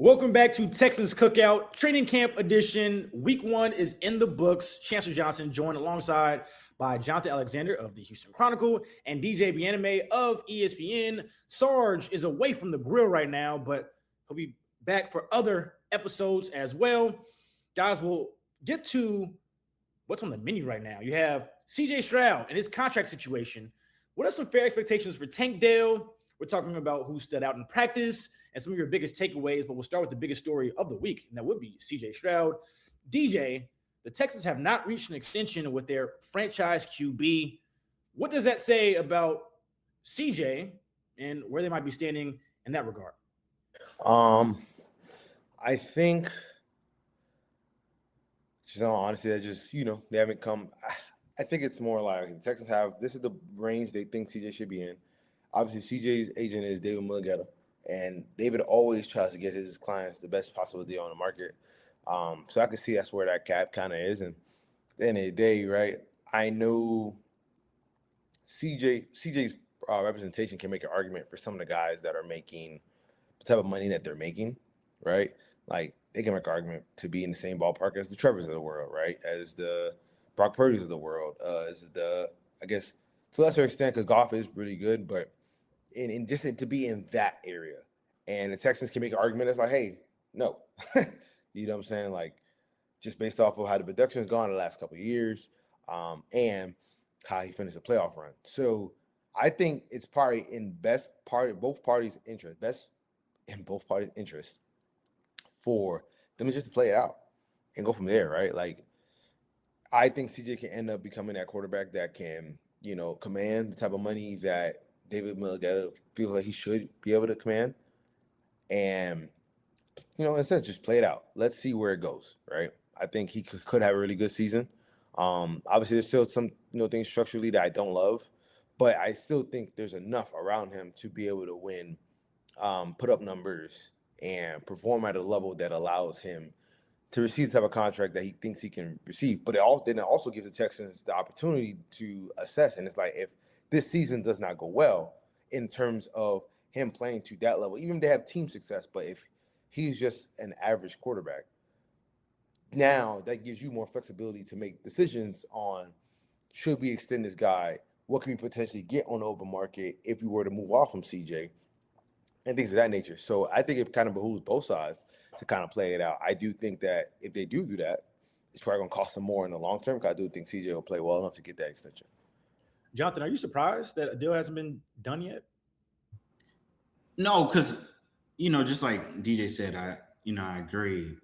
Welcome back to Texans Cookout Training Camp Edition. Week 1 is in the books. Chancellor Johnson joined alongside by Jonathan Alexander of the Houston Chronicle and DJ Bianime of ESPN. Sarge is away from the grill right now, but he'll be back for other episodes as well. Guys, we'll get to what's on the menu right now. You have CJ Stroud and his contract situation. What are some fair expectations for Tank Dell? We're talking about who stood out in practice and some of your biggest takeaways, but we'll start with the biggest story of the week, and that would be CJ Stroud. DJ, the Texans have not reached an extension with their franchise QB. What does that say about CJ and where they might be standing in that regard? I think, just all honesty, that just, they haven't come. I think it's more like the Texans this is the range they think CJ should be in. Obviously, CJ's agent is David Mulligetta, and David always tries to get his clients the best possible deal on the market. So I can see that's where that cap kind of is. And at the end of the day, right, I know CJ's representation can make an argument for some of the guys that are making the type of money that they're making, right? Like, they can make an argument to be in the same ballpark as the Trevors of the world, right? As the Brock Purdy's of the world, I guess, to a lesser extent, because Goff is really good, but in just to be in that area. And the Texans can make an argument that's like, hey, no. You know what I'm saying? Like, just based off of how the production's gone the last couple of years, and how he finished the playoff run. So I think it's probably in both parties' interest for them just to play it out and go from there, right? Like, I think CJ can end up becoming that quarterback that can, command the type of money that David Mulligetta feels like he should be able to command. And, instead, just play it out. Let's see where it goes, right? I think he could have a really good season. Obviously, there's still some, things structurally that I don't love, but I still think there's enough around him to be able to win, put up numbers, and perform at a level that allows him to receive the type of contract that he thinks he can receive. But it also gives the Texans the opportunity to assess. And it's like, if this season does not go well in terms of him playing to that level, even if they have team success, but if he's just an average quarterback, now that gives you more flexibility to make decisions on, should we extend this guy? What can we potentially get on the open market if we were to move off from CJ? And things of that nature. So I think it kind of behooves both sides to kind of play it out. I do think that if they do that, it's probably going to cost them more in the long term, because I do think CJ will play well enough to get that extension. Jonathan, are you surprised that a deal hasn't been done yet? No, because, just like DJ said, I agree.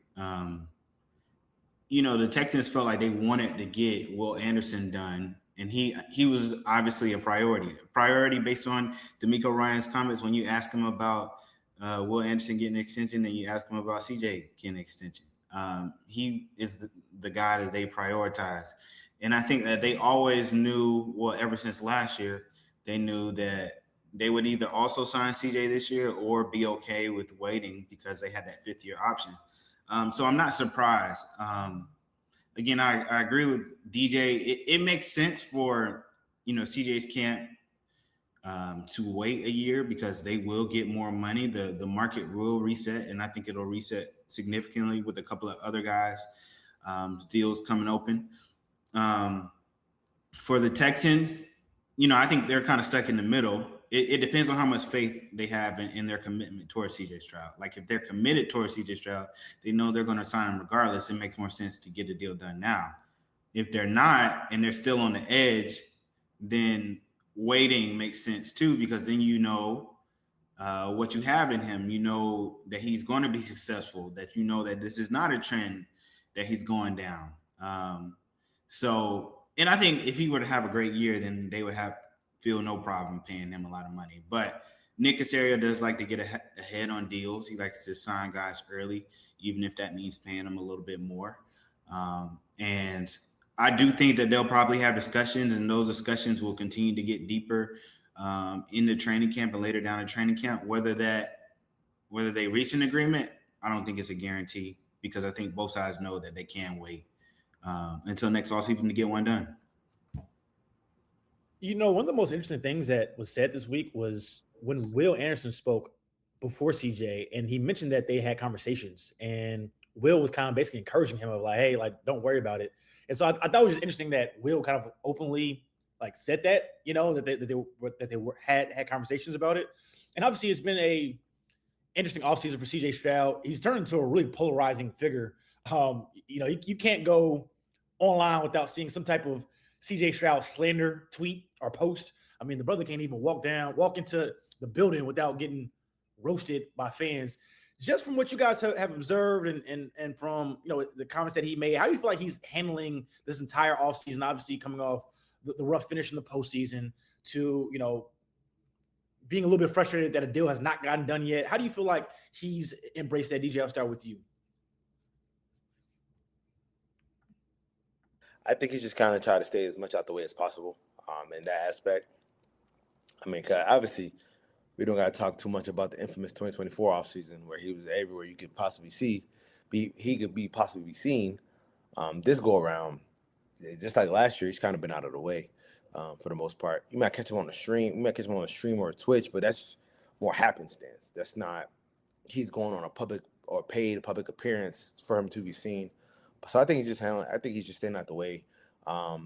The Texans felt like they wanted to get Will Anderson done, and he was obviously a priority based on D'Amico Ryan's comments when you ask him about Will Anderson getting an extension and you ask him about CJ getting an extension. He is the guy that they prioritize. And I think that they always knew, well, ever since last year, they knew that they would either also sign CJ this year or be okay with waiting because they had that fifth-year option. So I'm not surprised. Again, I agree with DJ. It makes sense for, CJ's camp to wait a year because they will get more money. The market will reset, and I think it'll reset significantly with a couple of other guys' deals coming open. For the Texans, I think they're kind of stuck in the middle. It depends on how much faith they have in their commitment towards CJ Stroud. Like, if they're committed towards CJ Stroud, they know they're going to sign him regardless. It makes more sense to get the deal done now. If they're not and they're still on the edge, then waiting makes sense too, because then what you have in him. You know that he's going to be successful, that that this is not a trend that he's going down. And I think if he were to have a great year, then they would feel no problem paying him a lot of money. But Nick Caserio does like to get ahead on deals. He likes to sign guys early, even if that means paying them a little bit more. And I do think that they'll probably have discussions, and those discussions will continue to get deeper in the training camp and later down in training camp. Whether they reach an agreement, I don't think it's a guarantee, because I think both sides know that they can wait until next offseason to get one done. One of the most interesting things that was said this week was when Will Anderson spoke before CJ, and he mentioned that they had conversations, and Will was kind of basically encouraging him of like, hey, like don't worry about it. And so I thought it was just interesting that Will kind of openly like said that, that they had conversations about it. And obviously it's been a interesting offseason for CJ Stroud. He's turned into a really polarizing figure. You can't go online without seeing some type of CJ Stroud slander tweet or post. I mean, the brother can't even walk into the building without getting roasted by fans. Just from what you guys have observed and from the comments that he made, how do you feel like he's handling this entire offseason? Obviously, coming off the rough finish in the postseason to being a little bit frustrated that a deal has not gotten done yet. How do you feel like he's embraced that? DJ, I'll start with you. I think he's just kind of trying to stay as much out the way as possible in that aspect. I mean, 'cause obviously, we don't got to talk too much about the infamous 2024 offseason where he was everywhere you could possibly possibly be seen. This go around, just like last year, he's kind of been out of the way for the most part. You might catch him on the stream. You might catch him on a stream or a Twitch, but that's more happenstance. That's not he's going on a public or paid public appearance for him to be seen. So I think he's just staying out the way. I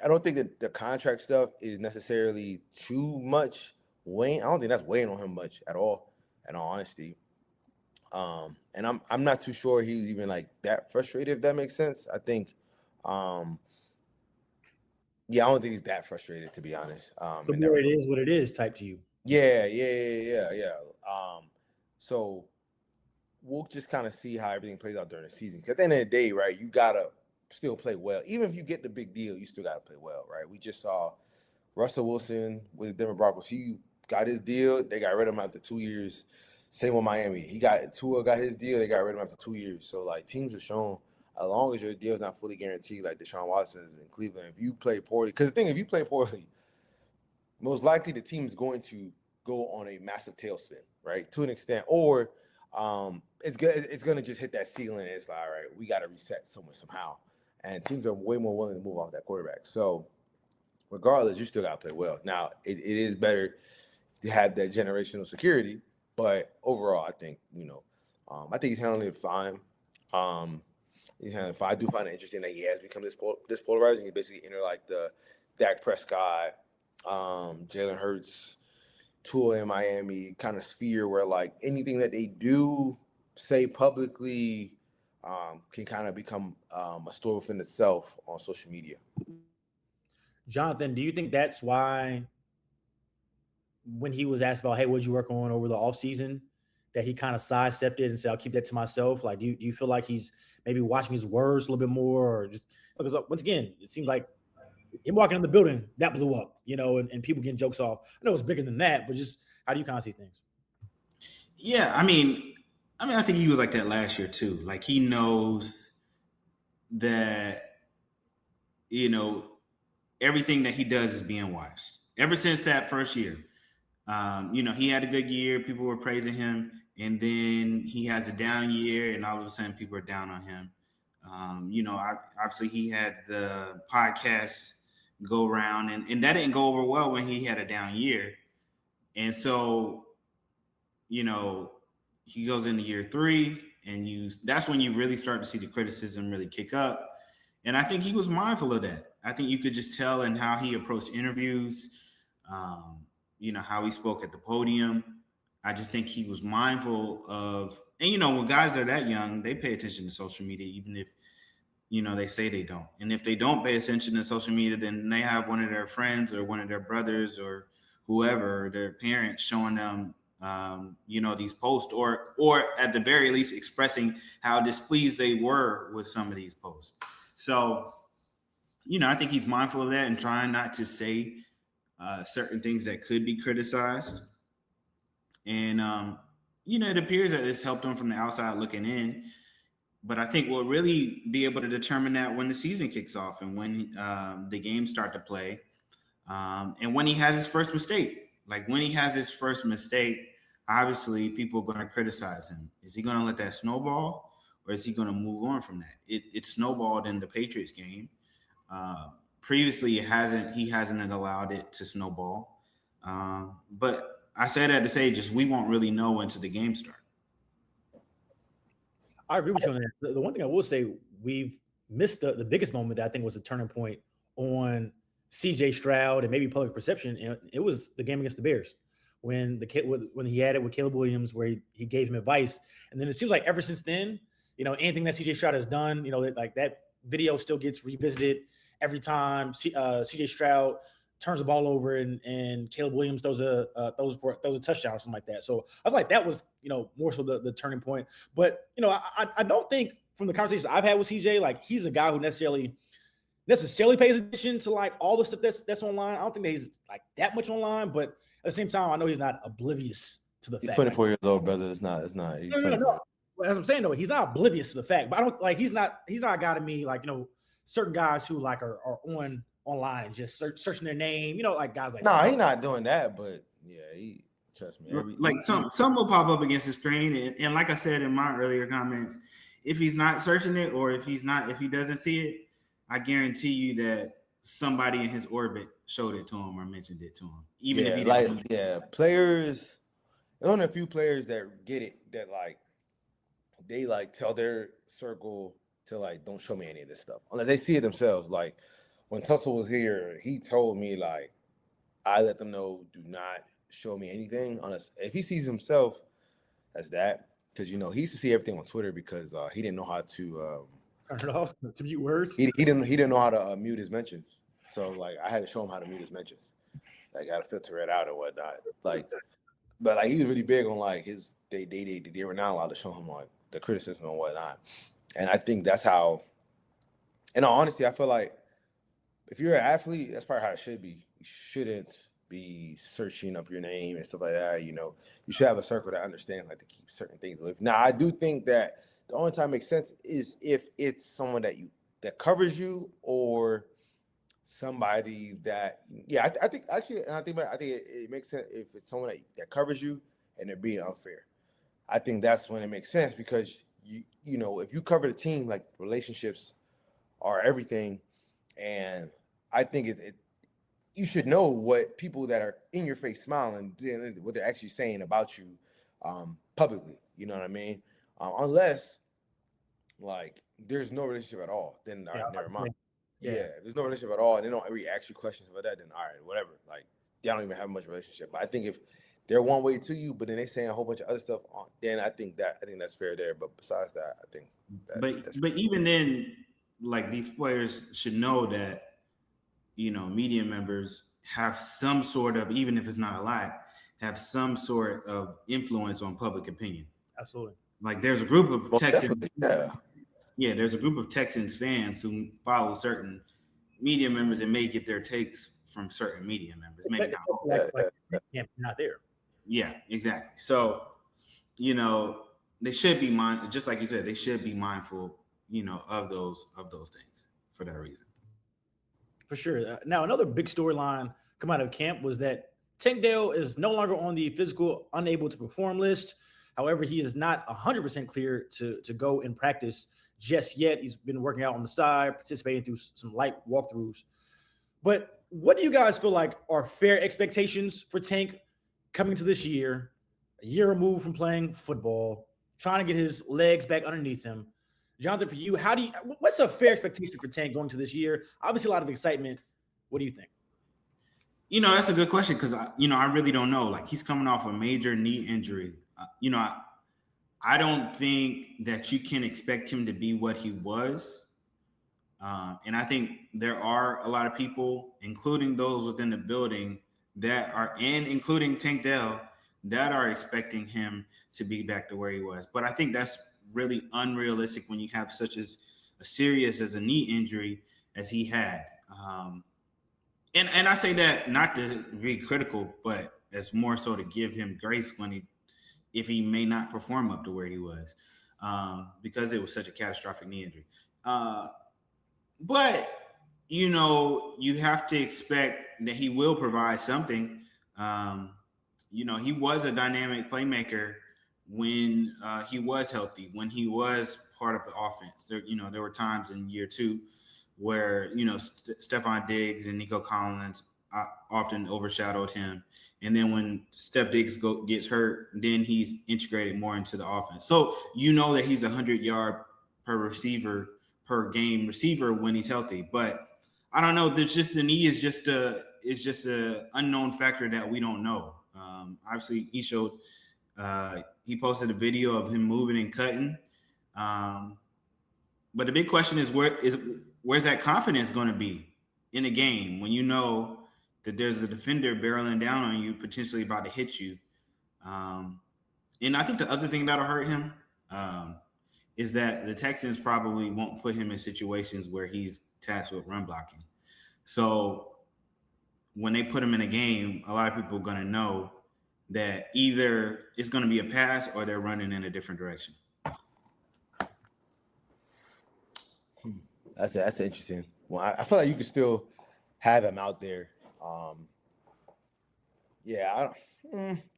don't think that the contract stuff is necessarily too much weighing. I don't think that's weighing on him much at all, in all honesty. And I'm not too sure he's even like that frustrated, if that makes sense. I think, I don't think he's that frustrated, to be honest. So more it is what it is type to you. Yeah. So we'll just kind of see how everything plays out during the season. Because at the end of the day, right, you gotta still play well. Even if you get the big deal, you still gotta play well, right? We just saw Russell Wilson with the Denver Broncos. He got his deal. They got rid of him after 2 years. Same with Miami. Tua got his deal. They got rid of him after 2 years. So like teams are shown, as long as your deal is not fully guaranteed, like Deshaun Watson is in Cleveland, if you play poorly, because the thing, if you play poorly, most likely the team's going to go on a massive tailspin, right? To an extent, or it's going to just hit that ceiling. And it's like, all right, we got to reset somehow. And teams are way more willing to move off that quarterback. So regardless, you still got to play well. Now, it is better to have that generational security, but overall, I think, I think he's handling it fine. I do find it interesting that he has become this polarizing. He basically entered like the Dak Prescott, Jalen Hurts, Tua in Miami kind of sphere where like anything that they do say publicly can kind of become a story within itself on social media. Jonathan, do you think that's why when he was asked about, hey, what'd you work on over the offseason, that he kind of sidestepped it and said, I'll keep that to myself? Like, do you feel like he's maybe watching his words a little bit more, or just because once again, it seems like him walking in the building that blew up, and people getting jokes off. I know it's bigger than that, but just how do you kind of see things? Yeah, I mean, I think he was like that last year too. Like he knows that, everything that he does is being watched. Ever since that first year, he had a good year. People were praising him, and then he has a down year, and all of a sudden, people are down on him. Obviously, he had the podcast go around, and that didn't go over well when he had a down year, and so, he goes into year 3, and that's when you really start to see the criticism really kick up. And I think he was mindful of that. I think you could just tell in how he approached interviews, how he spoke at the podium. I just think he was mindful of, and when guys are that young, they pay attention to social media, even if, they say they don't. And if they don't pay attention to social media, then they have one of their friends or one of their brothers or whoever, their parents, showing them, these posts, or at the very least expressing how displeased they were with some of these posts. So, I think he's mindful of that and trying not to say certain things that could be criticized. And, it appears that it's helped him from the outside looking in. But I think we'll really be able to determine that when the season kicks off and when the games start to play, and when he has his first mistake. Like when he has his first mistake, obviously people are going to criticize him. Is he going to let that snowball, or is he going to move on from that? It snowballed in the Patriots game. Previously, he hasn't allowed it to snowball. But I say that to say just we won't really know until the game starts. I agree with you on that. The one thing I will say, we've missed the biggest moment that I think was a turning point on CJ Stroud and maybe public perception. And it was the game against the Bears when he had it with Caleb Williams, where he gave him advice. And then it seems like ever since then, anything that CJ Stroud has done, like that video still gets revisited every time CJ Stroud turns the ball over and Caleb Williams throws a touchdown or something like that. So I feel like that was, more so the turning point. But, I don't think from the conversations I've had with CJ, like he's a guy who necessarily pays attention to like all the stuff that's online. I don't think that he's like that much online, but at the same time, I know he's not oblivious to the fact. He's 24 years old, brother. It's not. He's No. As I'm saying though, he's not oblivious to the fact, but I don't like he's not a guy to me like certain guys who like are online and just searching their name, like guys like he's not doing that, but yeah, he trust me. Some will pop up against the screen, and like I said in my earlier comments, if he's not searching it or if he doesn't see it, I guarantee you that somebody in his orbit showed it to him or mentioned it to him. Even if he didn't. Players. There's only a few players that get it that like they like tell their circle to like don't show me any of this stuff unless they see it themselves. Like when Tussle was here, he told me like I let them know do not show me anything unless if he sees himself as that, because he used to see everything on Twitter because he didn't know how to turn it off to mute words. He didn't know how to mute his mentions, so like I had to show him how to mute his mentions. Like I got to filter it out and whatnot. Like, but like he was really big on like his they were not allowed to show him like the criticism and whatnot. And I think that's how. In all honesty, I feel like if you're an athlete, that's probably how it should be. You shouldn't be searching up your name and stuff like that. You should have a circle that understands like to keep certain things with. Now, I do think that the only time it makes sense is if it's someone that covers you or somebody that I think it makes sense if it's someone that covers you and they're being unfair. I think that's when it makes sense because if you cover the team, like relationships are everything, and I think you should know what people that are in your face smiling, what they're actually saying about you publicly. You know what I mean? Unless like there's no relationship at all, then all right, never mind. Yeah, if there's no relationship at all, and they don't really ask you questions about that, then all right, whatever. Like they don't even have much relationship. But I think if they're one way to you, but then they saying a whole bunch of other stuff on, then I think that's fair there. But besides that, I think but even then, like these players should know that media members have some sort of, even if it's not a lot, have some sort of influence on public opinion. Absolutely. Like there's a group of Texans. Yeah, there's a group of Texans fans who follow certain media members and may get their takes from certain media members. Maybe not there. Yeah, exactly. So, they should be mindful, just like you said, they should be mindful, of those things for that reason. For sure. Now, another big storyline come out of camp was that Tank Dell is no longer on the physical unable to perform list. However, he is not 100% clear to go in practice just yet. He's been working out on the side, participating through some light walkthroughs. But what do you guys feel like are fair expectations for Tank coming to this year, a year removed from playing football, trying to get his legs back underneath him? Jonathan, for you, what's a fair expectation for Tank going to this year? Obviously, a lot of excitement. What do you think? That's a good question because, I really don't know. Like, he's coming off a major knee injury. I don't think that you can expect him to be what he was. And I think there are a lot of people, including those within the building and including Tank Dell, that are expecting him to be back to where he was. But I think that's really unrealistic when you have such as serious as a knee injury as he had. And I say that not to be critical, but as more so to give him grace if he may not perform up to where he was, because it was such a catastrophic knee injury. But, you have to expect that he will provide something. He was a dynamic playmaker when he was healthy, when he was part of the offense. There were times in year two where, Stephon Diggs and Nico Collins often overshadowed him. And then when Steph Diggs gets hurt, then he's integrated more into the offense. So you know that he's 100-yard per game receiver when he's healthy. But I don't know. There's just the knee is just a unknown factor that we don't know. Obviously, he posted a video of him moving and cutting. But the big question is where's that confidence going to be in a game when you know that there's a defender barreling down on you, potentially about to hit you. And I think the other thing that'll hurt him is that the Texans probably won't put him in situations where he's tasked with run blocking. So when they put him in a game, a lot of people are going to know that either it's going to be a pass or they're running in a different direction. That's interesting. Well, I feel like you could still have him out there. That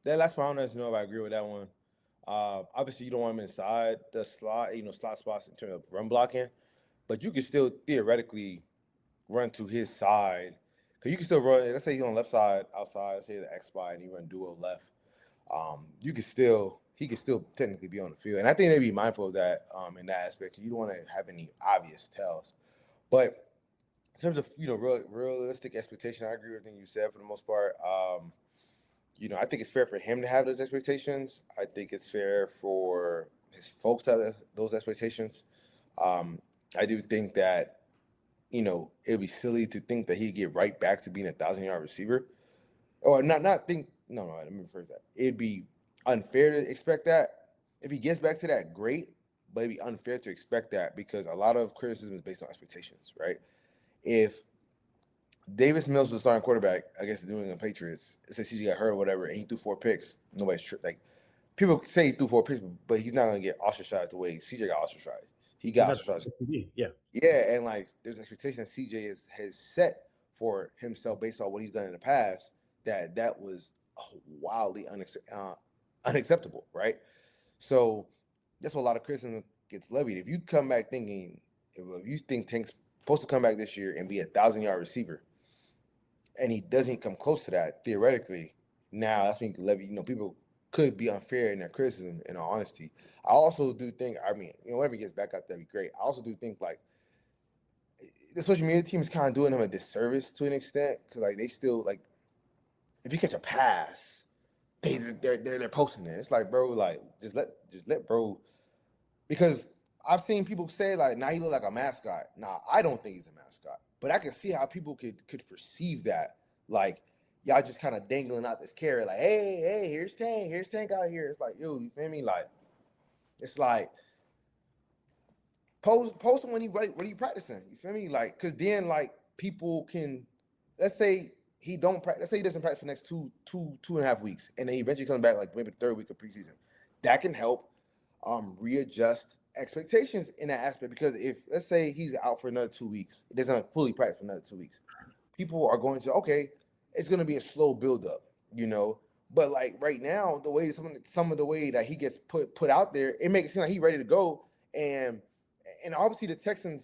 last part, I don't know if I agree with that one. Obviously, you don't want him inside the slot, slot spots in terms of run blocking, but you could still theoretically run to his side. Because you can still run, let's say he's on the left side, outside, let's say the X spot, and you run duo left. He could still technically be on the field. And I think they'd be mindful of that in that aspect, because you don't want to have any obvious tells. But in terms of, realistic expectation, I agree with everything you said for the most part. I think it's fair for him to have those expectations. I think it's fair for his folks to have those expectations. I do think that, it'd be silly to think that he'd get right back to being a 1,000-yard receiver. Or let me rephrase that. It'd be unfair to expect that. If he gets back to that, great. But it'd be unfair to expect that because a lot of criticism is based on expectations, right? If Davis Mills was starting quarterback against the New England Patriots, say CJ got hurt or whatever, and he threw 4 picks, nobody's like people say he threw 4 picks, but he's not gonna get ostracized the way CJ got ostracized. He got ostracized. Yeah, and like there's an expectation that CJ has set for himself based on what he's done in the past. That was wildly unacceptable, right? So that's what a lot of criticism gets levied. If you come back thinking, if you think Tank's supposed to come back this year and be a 1,000-yard receiver, and he doesn't come close to that, theoretically, now that's when you can levy, people could be unfair in their criticism, in all honesty. I also do think, whenever he gets back up, that'd be great. I also do think, like, the social media team is kind of doing him a disservice to an extent, because, like, they still, like, if you catch a pass, they're posting it. It's like, bro, like, just let bro, because I've seen people say, like, now he look like a mascot. Nah, I don't think he's a mascot. But I can see how people could perceive that. Like, y'all just kind of dangling out this carrot. Like, hey, here's Tank out here. It's like, yo, you feel me? Like, it's like, post him when he practicing. You feel me? Like, because then, like, people can, let's say he doesn't practice for the next two and a half weeks. And then he eventually comes back, like, maybe the 3rd week of preseason. That can help readjust expectations in that aspect, because if, let's say, he's out for another 2 weeks, it doesn't fully practice for another 2 weeks, people are going to, okay, it's going to be a slow buildup, but like right now, the way some of the way that he gets put out there, it makes it seem like he's ready to go, and obviously the Texans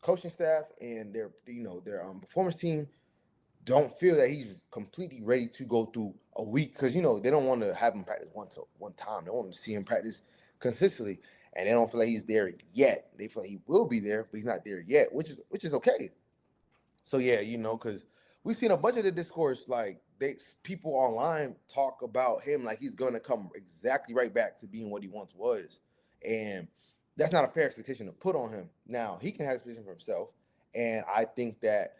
coaching staff and their performance team don't feel that he's completely ready to go through a week, because they don't want to have him practice one time. They want to see him practice consistently. And they don't feel like he's there yet. They feel like he will be there, but he's not there yet, which is okay. So yeah, because we've seen a bunch of the discourse, like people online talk about him like he's gonna come exactly right back to being what he once was, and that's not a fair expectation to put on him. Now he can have his position for himself, and I think that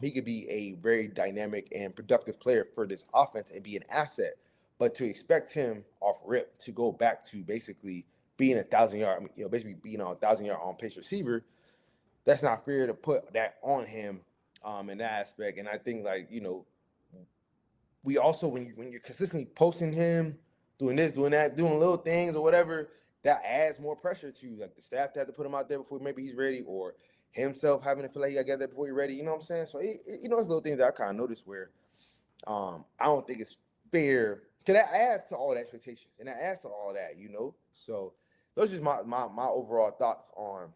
he could be a very dynamic and productive player for this offense and be an asset. But to expect him off rip to go back to basically being 1,000-yard, basically being on 1,000-yard on pace receiver, that's not fair to put that on him in that aspect. And I think, like, we also, when you're consistently posting him, doing this, doing that, doing little things or whatever, that adds more pressure to, like, the staff to have to put him out there before maybe he's ready, or himself having to feel like he got to get there before he's ready. You know what I'm saying? So, it's little things that I kind of noticed where I don't think it's fair, because that adds to all the expectations, and that adds to all that, So those are just my overall thoughts on,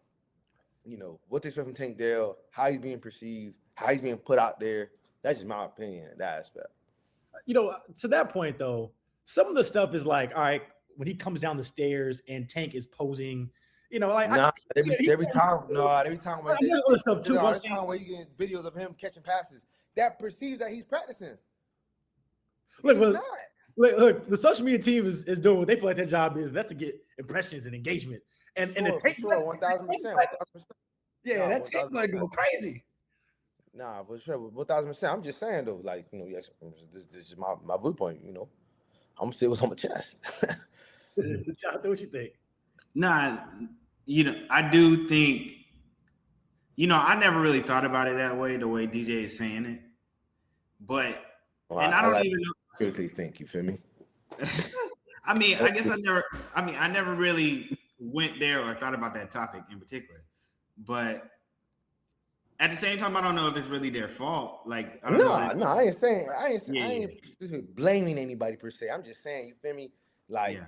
what they expect from Tank Dell, how he's being perceived, how he's being put out there. That's just my opinion in that aspect. To that point though, some of the stuff is like, all right, when he comes down the stairs and Tank is posing, like every time when other stuff too. every time when you get videos of him catching passes, that perceives that he's practicing. Look, the social media team is doing what they feel like their job is. That's to get impressions and engagement. And the Tank, 1,000%. Yeah, that Tank might go crazy. Nah, for sure, 1,000%. I'm just saying though, like, yes, this is my viewpoint. I'm gonna say what's on my chest. Jonathan, what you think? Nah, I do think, I never really thought about it that way, the way DJ is saying it. But, and I don't even know. Critically think, you feel me? I mean, I guess I never really went there or thought about that topic in particular. But at the same time, I don't know if it's really their fault. Like, I don't know. I ain't blaming anybody per se. I'm just saying, you feel me? Like,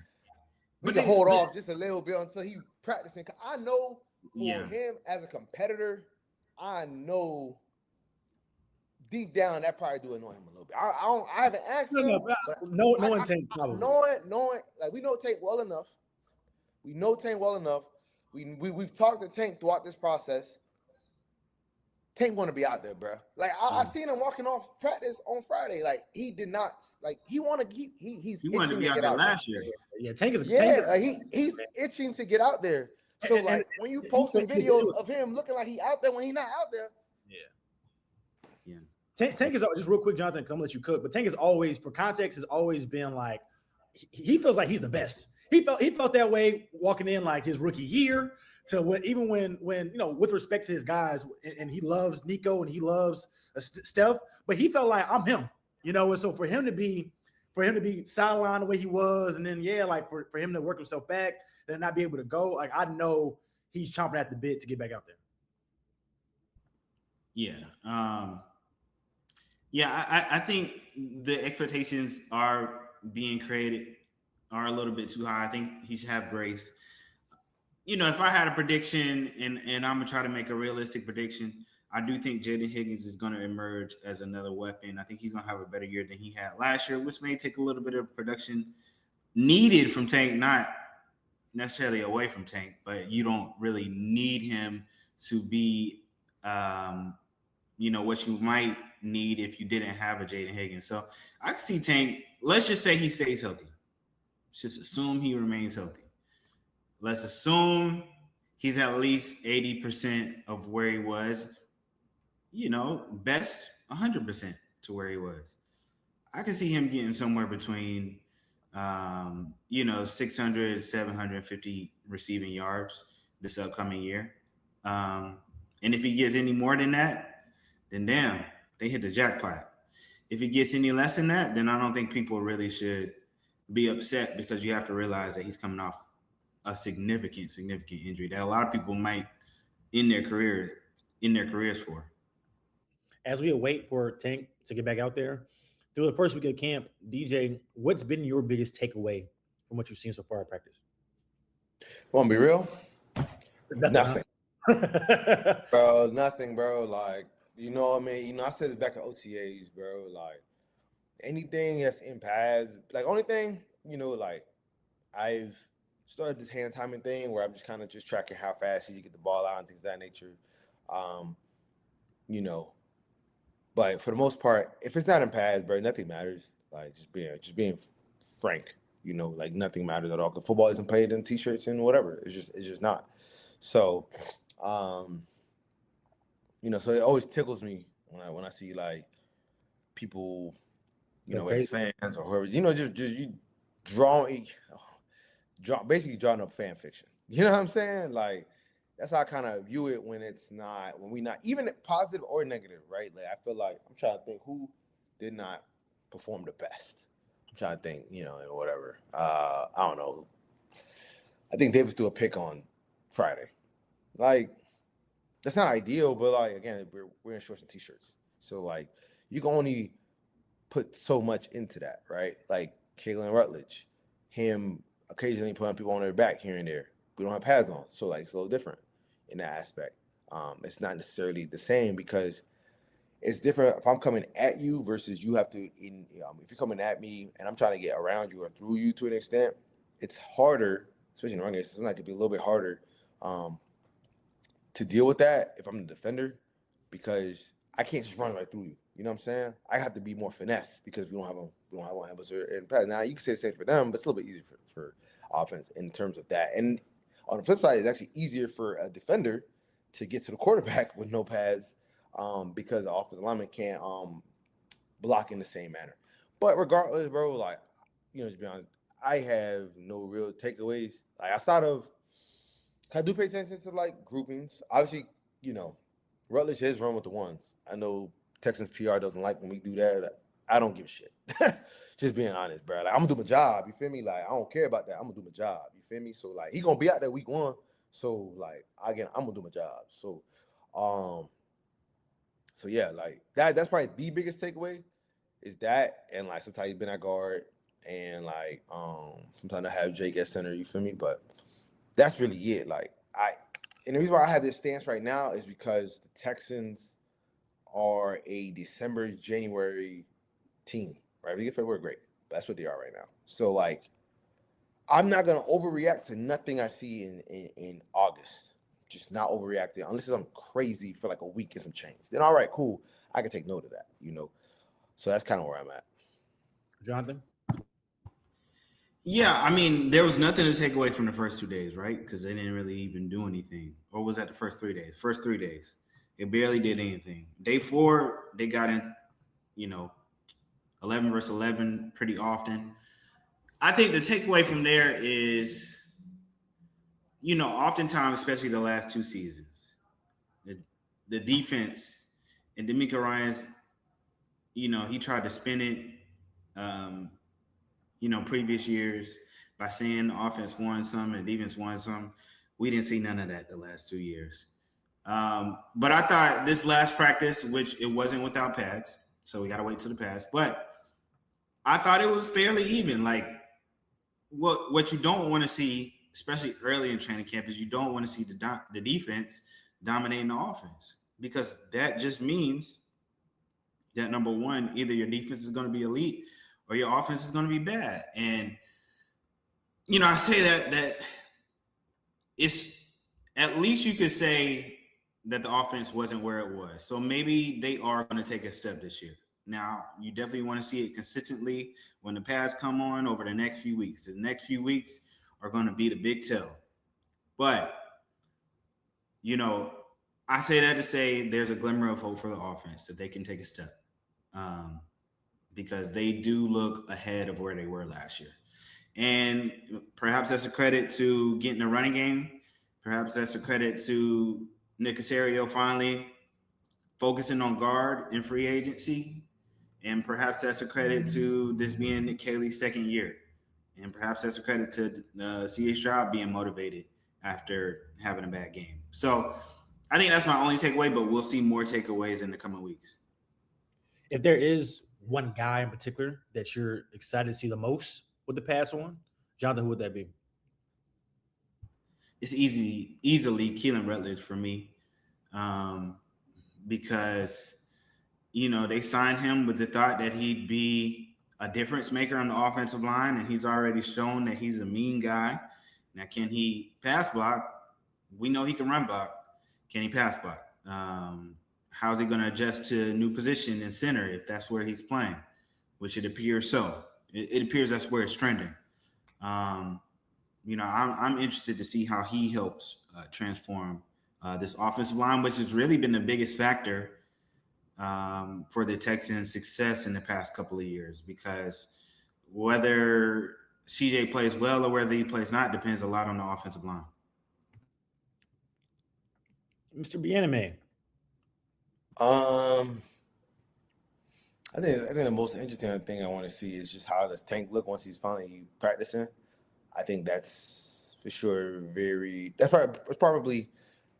we can hold off just a little bit until he practicing. I know for him as a competitor, I know deep down that probably do annoy him a little bit. I haven't asked him. Knowing Tank probably. Knowing, like, we know Tank well enough. We've talked to Tank throughout this process. Tank want to be out there, bro. Like, I seen him walking off practice on Friday. Like, he did not, like, he wanted to be out there last year. Yeah, Tank is. He's itching to get out there. So, like, when you posting videos of him looking like he out there when he's not out there. Yeah. Tank is, just real quick, Jonathan, because I'm gonna let you cook. But Tank is always, for context, has always been like, he feels like he's the best. He felt that way walking in like his rookie year to when with respect to his guys, and he loves Nico and he loves Steph, but he felt like I'm him, and so for him to be sidelined the way he was, and then like for him to work himself back and not be able to go, like, I know he's chomping at the bit to get back out there. I think the expectations are being created are a little bit too high. I think he should have grace. If I had a prediction and I'm gonna try to make a realistic prediction, I do think Jaden Higgins is going to emerge as another weapon. I think he's going to have a better year than he had last year, which may take a little bit of production needed from Tank, not necessarily away from Tank, but you don't really need him to be, what you might need if you didn't have a Jaden Higgins. So I can see Tank. Let's just say he stays healthy. Let's just assume he remains healthy. Let's assume he's at least 80% of where he was, best 100% to where he was. I can see him getting somewhere between, 600, 750 receiving yards this upcoming year. And if he gets any more than that, then damn, they hit the jackpot. If he gets any less than that, then I don't think people really should be upset, because you have to realize that he's coming off a significant injury that a lot of people might in their careers for. As we await for Tank to get back out there, through the first week of camp, DJ, what's been your biggest takeaway from what you've seen so far at practice? Want to be real? Nothing. Bro, nothing, bro. Like, what I mean? I said this back at OTAs, bro. Like, anything that's in pads, like, only thing, like, I've started this hand timing thing where I'm just kind of just tracking how fast you get the ball out and things of that nature. But for the most part, if it's not in pads, bro, nothing matters. Like, just being frank, like, nothing matters at all. Because football isn't played in t-shirts and whatever. It's just not. So, so it always tickles me when I see, like, people, as fans or whoever, just you basically drawing up fan fiction. You know what I'm saying? Like, that's how I kind of view it when we not even positive or negative, right? Like, I feel like I'm trying to think who did not perform the best. I'm trying to think, whatever. I don't know. I think Davis threw a pick on Friday. Like, that's not ideal, but, like, again, we're in shorts and t-shirts. So, like, you can only put so much into that, right? Like, Kalen Rutledge, him occasionally putting people on their back here and there. We don't have pads on, so, like, it's a little different in that aspect. It's not necessarily the same, because it's different if I'm coming at you versus you have to. If you're coming at me and I'm trying to get around you or through you to an extent, it's harder, especially in the run game. Sometimes it could be a little bit harder to deal with that if I'm the defender, because I can't just run right through you. You know what I'm saying? I have to be more finesse because we don't have one ambassador in pass. Now you can say the same for them, but it's a little bit easier for offense in terms of that. And on the flip side, it's actually easier for a defender to get to the quarterback with no pads because the offensive lineman can't block in the same manner. But regardless, bro, like, to be honest, I have no real takeaways. Like, outside of, I do pay attention to like groupings. Obviously, Rutledge has run with the ones. I know Texans PR doesn't like when we do that. I don't give a shit. Just being honest, bro. Like, I'm gonna do my job. You feel me? Like, I don't care about that. I'm gonna do my job. You feel me? So like, he gonna be out there week 1. So like, again, I'm gonna do my job. So, so yeah, like that's probably the biggest takeaway is that, and like sometimes he's been at guard, and like sometimes I have Jake at center. You feel me? But that's really it. Like and the reason why I have this stance right now is because the Texans are a December, January team, right? We get February, great. But that's what they are right now. So like, I'm not gonna overreact to nothing I see in August. Just not overreacting unless I'm crazy for like a week and some change. Then all right, cool. I can take note of that, So that's kind of where I'm at. Jonathan? Yeah, I mean, there was nothing to take away from the first 2 days, right? Because they didn't really even do anything. Or was that the first 3 days? First 3 days. They barely did anything. Day 4, they got in, 11 versus 11 pretty often. I think the takeaway from there is, oftentimes, especially the last 2 seasons, the defense and D'Amico Ryans, he tried to spin it, previous years by saying the offense won some and defense won some. We didn't see none of that the last 2 years. But I thought this last practice, which it wasn't without pads, so we got to wait till the pads, but I thought it was fairly even. Like, what you don't want to see, especially early in training camp, is you don't want to see the defense dominating the offense, because that just means that, number one, either your defense is going to be elite or your offense is going to be bad. And, I say that it's, at least you could say that the offense wasn't where it was. So maybe they are going to take a step this year. Now, you definitely want to see it consistently when the pads come on over the next few weeks. The next few weeks are going to be the big tell. But, I say that to say there's a glimmer of hope for the offense that they can take a step, because they do look ahead of where they were last year. And perhaps that's a credit to getting a running game. Perhaps that's a credit to Nick Caserio finally focusing on guard in free agency. And perhaps that's a credit to this being Nick Caley's second year. And perhaps that's a credit to C.A. Stroud being motivated after having a bad game. So I think that's my only takeaway, but we'll see more takeaways in the coming weeks. If there is one guy in particular that you're excited to see the most with the pass on, Jonathan, who would that be? It's easily Keelan Rutledge for me, because they signed him with the thought that he'd be a difference maker on the offensive line, and he's already shown that he's a mean guy. Now, can he pass block? We know he can run block. Can he pass block? How's he going to adjust to a new position in center if that's where he's playing, which it appears so. It appears that's where it's trending. I'm interested to see how he helps transform this offensive line, which has really been the biggest factor for the Texans' success in the past couple of years, because whether CJ plays well or whether he plays not depends a lot on the offensive line. Mr. Bieneme. I think the most interesting thing I want to see is just how does Tank look once he's finally practicing. I think that's for sure that's probably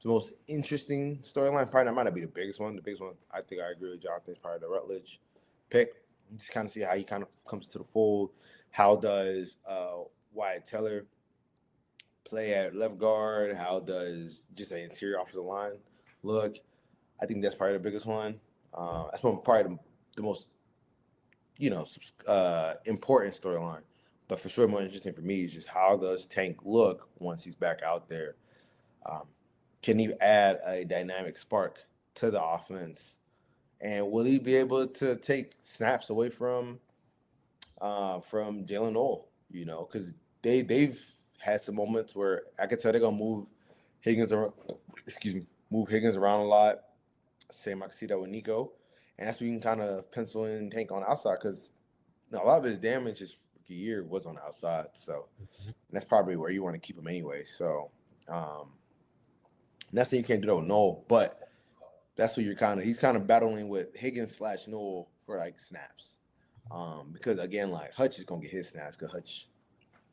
the most interesting storyline. Probably that might not be the biggest one. The biggest one, I think I agree with Jonathan, is probably the Rutledge pick. Just kind of see how he kind of comes to the fold. How does Wyatt Teller play at left guard? How does just the interior offensive line look? I think that's probably the biggest one. That's one probably the most, important storyline. But for sure, more interesting for me is just how does Tank look once he's back out there? Can he add a dynamic spark to the offense? And will he be able to take snaps away from Jalen Noel? Because they've had some moments where I could tell they're gonna move Higgins around. Move Higgins around a lot. Same, I can see that with Nico, and that's where you can kind of pencil in Tank on the outside because a lot of his damage his rookie year was on the outside. So and that's probably where you want to keep him anyway. So not saying you can't do that with Noel, but that's what he's kind of battling with Higgins / Noel for like snaps. Because again, like Hutch is gonna get his snaps because Hutch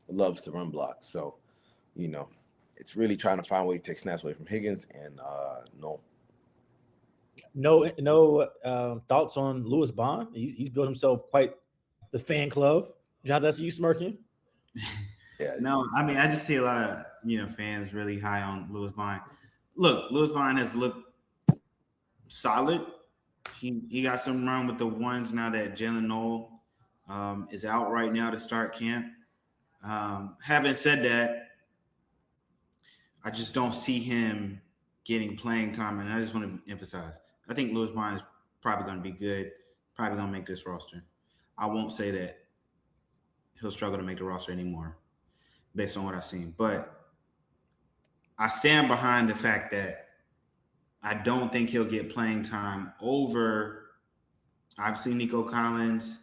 loves to run block. So, it's really trying to find a way to take snaps away from Higgins and Noel. No thoughts on Lewis Bond? He's built himself quite the fan club. John, that's you smirking. Yeah. No, I mean I just see a lot of fans really high on Lewis Bond. Look, Lewis Bond has looked solid. He got some run with the ones now that Jalen Noel is out right now to start camp. Having said that, I just don't see him getting playing time, and I just want to emphasize, I think Lewis Bond is probably going to be good, probably going to make this roster. I won't say that he'll struggle to make the roster anymore based on what I've seen, but I stand behind the fact that I don't think he'll get playing time over, obviously, Nico Collins,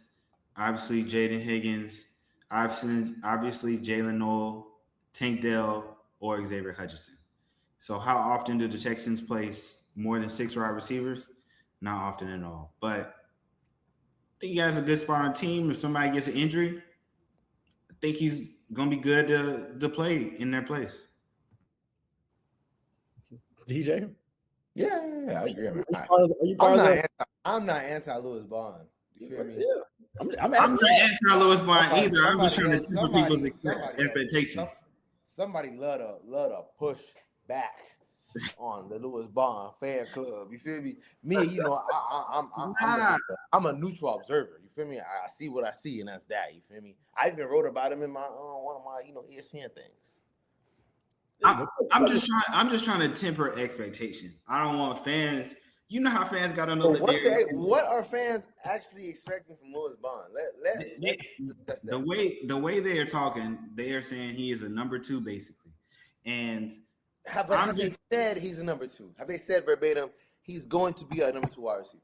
obviously, Jaden Higgins, obviously, Jalen Noel, Tank Dell, or Xavier Hutchinson. So how often do the Texans play more than 6 wide receivers? Not often at all. But I think he has a good spot on the team. If somebody gets an injury, I think he's going to be good to play in their place. DJ? Yeah, I agree. I'm not anti Lewis Bond. You feel me? Yeah. I'm not anti-Lewis Bond either. I'm just trying to temper people's expectations. Somebody love to push back on the Lewis Bond fan club. You feel me? Me, I'm a neutral observer. You feel me? I see what I see, and that's that. You feel me? I even wrote about him in my one of my ESPN things. I'm just trying to temper expectations. I don't want fans. You know how fans got on what are fans actually expecting from Lewis Bond? The way they are talking, they are saying he is a number 2 basically, and have they said he's a number 2? Have they said verbatim he's going to be a number 2 wide receiver?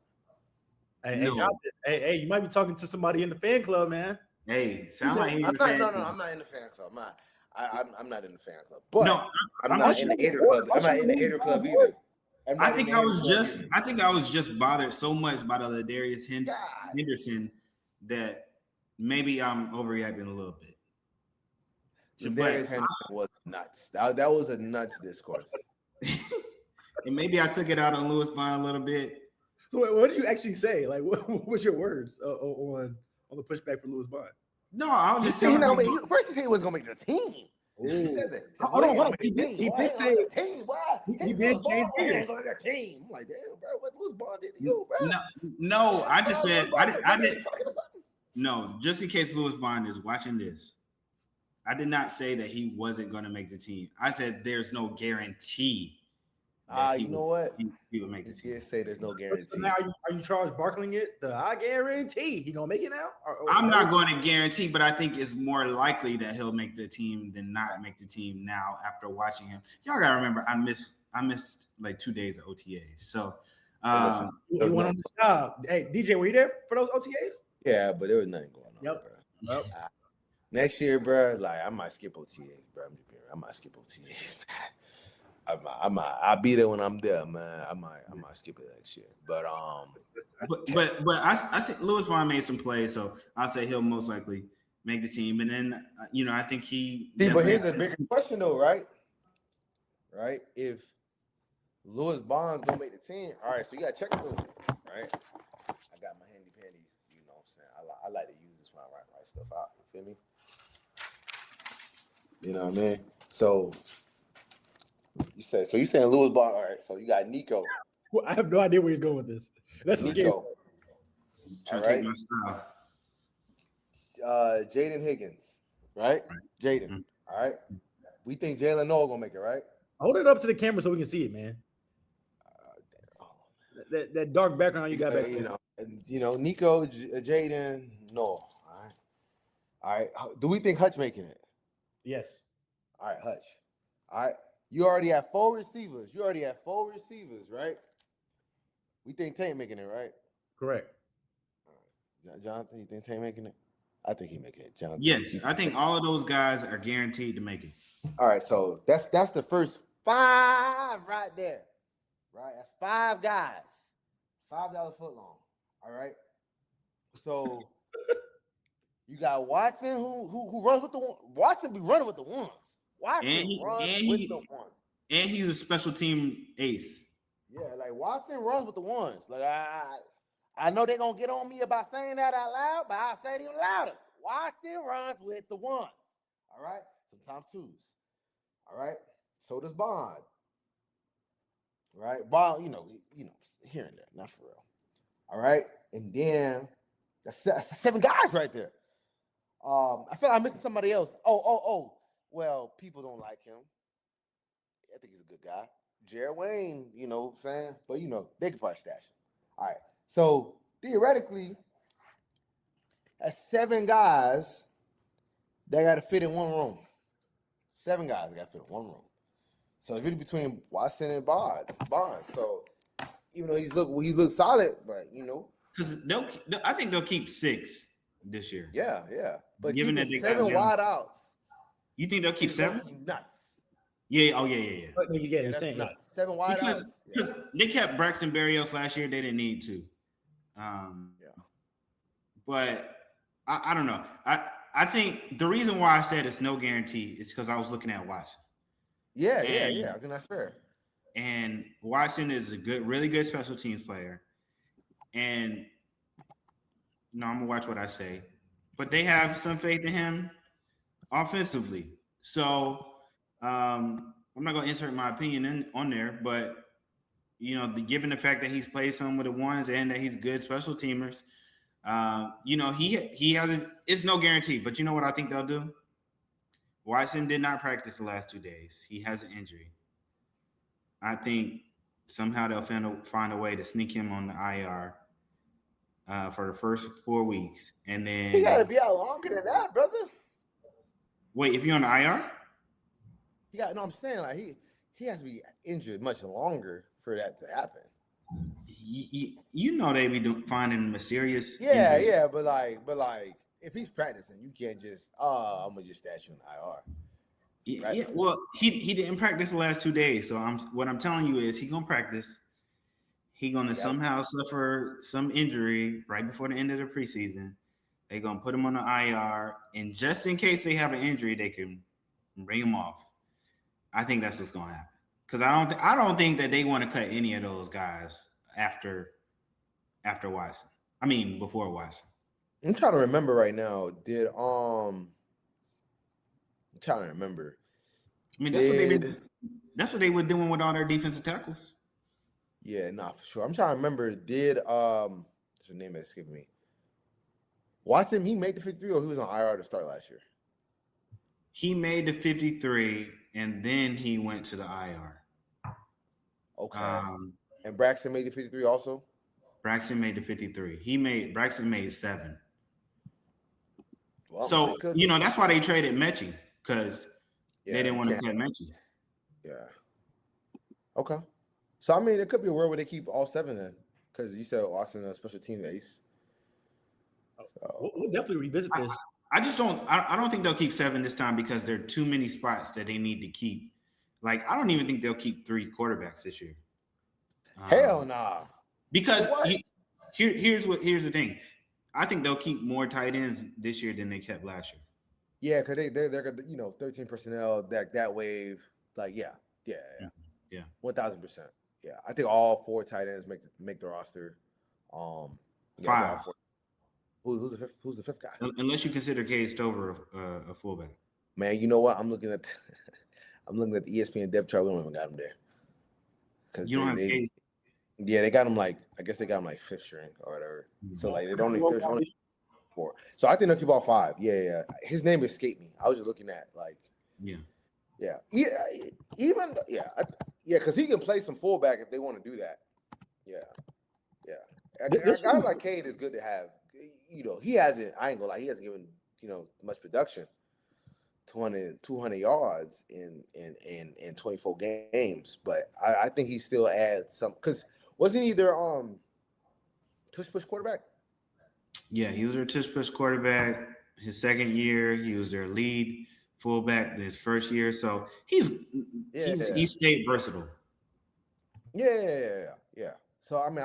Hey, you might be talking to somebody in the fan club, man. Hey, sound like he's I'm not in the fan club. I'm not in the fan club, but no, I'm not in the hater club. I'm not in the hater club either. I think I was just bothered so much by the Ladarius Henderson that maybe I'm overreacting a little bit. Ladarius Henderson was nuts. That was a nuts discourse. And maybe I took it out on Lewis Bond a little bit. So what did you actually say? Like, what was your words on the pushback for Lewis Bond? No, I was just saying. First, he said he was going to make the team. He said that. Hold on. He did say team. Why? He did change gears. I'm like, damn, bro, what Lewis Bond did to you, bro? No, I just said I did. No, just in case Lewis Bond is watching this, I did not say that he wasn't going to make the team. I said there's no guarantee. You know what? He would make the team. You say there's no guarantee. So now are you Charles Barkleying it? I guarantee he gonna make it now. I'm not going to guarantee, but I think it's more likely that he'll make the team than not make the team now after watching him. Y'all gotta remember, I missed like 2 days of OTAs. So you went on the job. Hey, DJ, were you there for those OTAs? Yeah, but there was nothing going on, bro. Yep. Next year, bro, like I might skip OTAs, bro. I might skip OTAs. I'll be there when I'm there, man. I might skip it next year, but I see Lewis Bond made some plays, so I'll say he'll most likely make the team. And then I think he. But here's a bigger question, though, right? Right? If Lewis Bond's gonna make the team, all right. So you gotta check through, right? I got my handy pandy. You know what I'm saying? I like to use this when I write stuff out. You feel me? You know what I mean? So. You're saying Lewis Bond, all right, so you got Nico. Well, I have no idea where he's going with this. That's scary. Nico. Trying All to take right. my style. Jaden Higgins, right? Right. Jaden. Mhm. All right. We think Jalen Noel gonna make it, right? Hold it up to the camera so we can see it, man. That dark background you got back there. Nico, Jaden, Noel. All right. Do we think Hutch making it? Yes. All right, Hutch. All right. You already have 4 receivers. Right? We think Tank making it, right? Correct. Jonathan, you think Tank making it? I think he making it, Jonathan. Yes, I think all of those guys are guaranteed to make it. All right, so that's the first 5 right there. Right? That's 5 guys. $5 foot long. All right. So you got Watson who runs with the one. Watson be running with the ones. Watson runs with the ones. And he's a special team ace. Yeah, like Watson runs with the ones. Like I know they're gonna get on me about saying that out loud, but I'll say it even louder. Watson runs with the ones. All right, sometimes 2s. All right, so does Bond. Right, Bond, here and there, not for real. All right, and then that's 7 guys right there. I feel like I'm missing somebody else. Oh. Well, people don't like him. I think he's a good guy. Jared Wayne, you know what I'm saying? But, they could probably stash him. All right. So, theoretically, that's 7 guys that got to fit in one room. 7 guys that got to fit in one room. So, it's really between Watson and Bond. So, even though he looks solid, but, Because I think they'll keep 6 this year. Yeah. But given that they got 7 wide outs. You think they'll keep 7? Nuts. Yeah. Oh, yeah. But you get insane. Nuts. 7 wide outs. Because they kept Braxton Berrios last year. They didn't need to. But I don't know. I think the reason why I said it's no guarantee is because I was looking at Watson. Yeah. I think that's fair. And Watson is a really good special teams player. And I'm gonna watch what I say. But they have some faith in him offensively. So I'm not gonna insert my opinion on there, but given the fact that he's played some with the ones and that he's good special teamers, he has it's no guarantee. But you know what I think they'll do? Watson did not practice the last 2 days. He has an injury. I think somehow they'll find a way to sneak him on the IR for the first 4 weeks, and then he got to be out longer than that, brother. Wait, if you're on the IR, I'm saying like he has to be injured much longer for that to happen. They be finding mysterious. Yeah, injuries. yeah, but like if he's practicing, you can't just I'm gonna just stash you in the IR. Right? Yeah, well, he didn't practice the last 2 days, so what I'm telling you is he gonna practice. He gonna somehow suffer some injury right before the end of the preseason. They're gonna put him on the IR, and just in case they have an injury, they can bring him off. I think that's what's gonna happen. Because I don't think that they want to cut any of those guys after Watson. I mean, before Watson. I'm trying to remember right now. I'm trying to remember. I mean, that's what they were doing with all their defensive tackles. Yeah, for sure. I'm trying to remember. What's the name that escaped me? Watson, he made the 53, or he was on IR to start last year? He made the 53, and then he went to the IR. Okay. And Braxton made the 53 also? Braxton made the 53. Braxton made 7. Well, so, that's why they traded Mechie, because they didn't want to cut Mechie. Yeah. Okay. So, I mean, it could be a world where they keep all 7 then, because you said Austin a special team ace. So. We'll definitely revisit this. I don't think they'll keep 7 this time because there are too many spots that they need to keep. Like, I don't even think they'll keep 3 quarterbacks this year. Hell nah. Because here's the thing. I think they'll keep more tight ends this year than they kept last year. Yeah, because they're 13 personnel, that wave. Like, yeah. 1,000%. Yeah, I think all 4 tight ends make the roster. 5. Who's the fifth guy? Unless you consider Cade Stover a fullback. Man, you know what? I'm looking at the ESPN depth chart. We don't even got him there. You don't have Cade. Yeah, they got him like I guess they got him like 5th string or whatever. So like there's only 4. So I think they'll keep all 5. Yeah. His name escaped me. I was just looking at like because he can play some fullback if they want to do that. Yeah. A guy like Cade is good to have. You know, he hasn't. I ain't gonna lie. He hasn't given much production. 200 yards in 24 games, but I think he still adds some because wasn't he their tush push quarterback? Yeah, he was their tush push quarterback. His second year, he was their lead fullback. His first year, so he stayed versatile. Yeah. So I mean,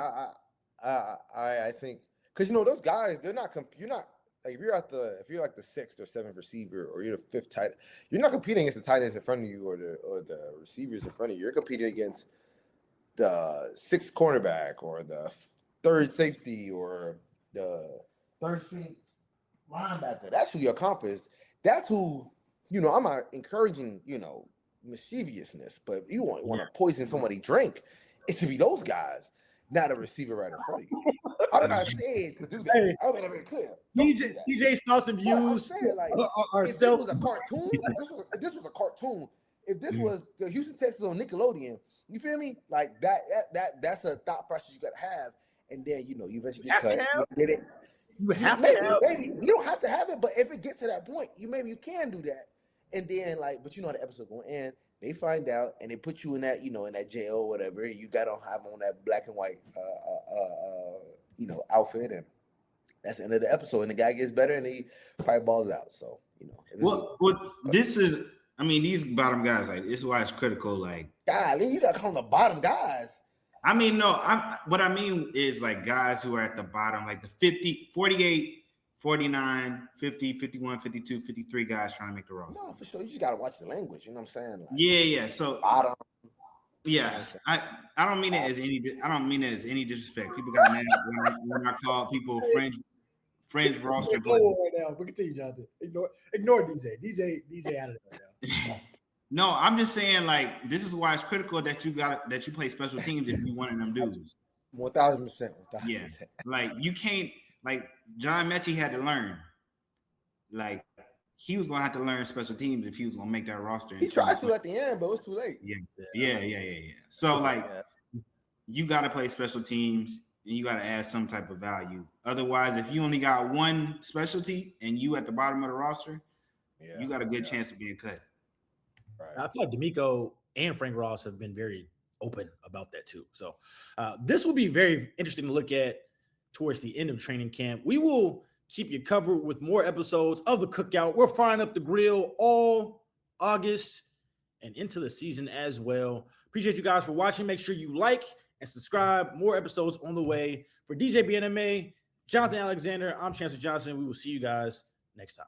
I think because those guys, they're not you're not. Like if you're like the 6th or 7th receiver or you're the 5th tight, you're not competing against the tight ends in front of you or the receivers in front of you. You're competing against the 6th cornerback or the 3rd safety or the 3rd string linebacker. That's who your comp is. That's who I'm not encouraging mischievousness, but if you want to poison somebody's drink, it should be those guys, not a receiver right in front of you. I'm not saying to do that. Hey, I'll make it very clear. DJ's thoughts and views are if this was a cartoon, if this was a cartoon, if this was the Houston Texans on Nickelodeon, you feel me? Like that's a thought process you got to have, and then you eventually get cut. You have to have. Maybe you don't have to have it, but if it gets to that point, maybe you can do that, and then but you know how the episode going to end. They find out and they put you in that in that jail or whatever. You got to have on that black and white outfit, and that's the end of the episode. And the guy gets better, and he probably balls out. So this is. I mean, these bottom guys, like this is why it's critical. Like, God, you got to call them the bottom guys. I mean, no. What I mean is like guys who are at the bottom, like the 50, 48, 49, 50, 51, 52, 53 guys trying to make the roster. No, for sure. You just got to watch the language. You know what I'm saying? Like, yeah. So bottom. Yeah, I don't mean it as any disrespect. People got mad when I call people fringe roster players. Right now, but continue, Jonathan. Ignore DJ. DJ out of it right now. No, I'm just saying like this is why it's critical that you play special teams if you one of them dudes. 1,000%. Yeah, like you can't like John Mechie had to learn. Like he was gonna have to learn special teams if he was gonna make that roster. He tried to at the end, but it was too late. Yeah. So you gotta play special teams and you gotta add some type of value. Otherwise, if you only got one specialty and you at the bottom of the roster, you got a good chance of being cut. Right. I feel like D'Amico and Frank Ross have been very open about that too. So this will be very interesting to look at towards the end of training camp. We will keep you covered with more episodes of the Cookout. We're firing up the grill all August and into the season as well. Appreciate you guys for watching. Make sure you like and subscribe. More episodes on the way. For DJ BNMA, Jonathan Alexander, I'm Chancellor Johnson. We will see you guys next time.